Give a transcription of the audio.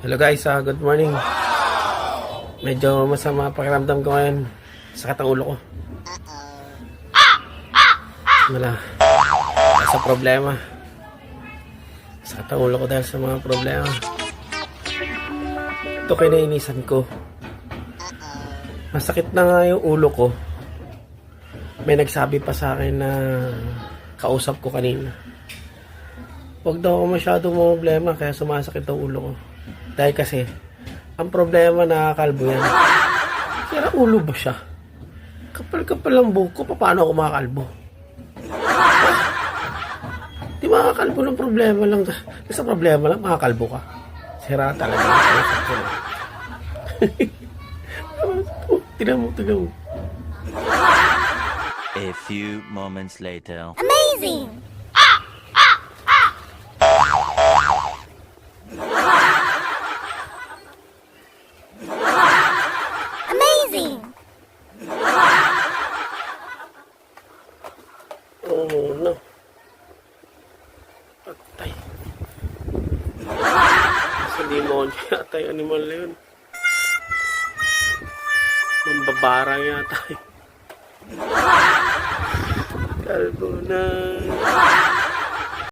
Hello guys, good morning. Medyo masama pakiramdam ko ngayon. Sakit ang ulo ko. Wala. Sa problema. Sakit ang ulo ko dahil sa mga problema. Ito kinainisan ko. Masakit na nga yung ulo ko. May nagsabi pa sa akin na kausap ko kanina. Huwag daw ako masyadong problema kaya sumasakit ang ulo ko. Dahil kasi, ang problema nakakalbo yan. Sira ulo ba siya? Kapal-kapal ang buhok ko, paano ako makakalbo? Di makakalbo ng problema lang. Basta problema lang, makakalbo ka. Sira talaga. Tignan mo. A few moments later. Amazing! Amazing! Oh no. Patay. Sa demonyo yata yung animal na yun. Mambabarang yata yun. Kalbo na.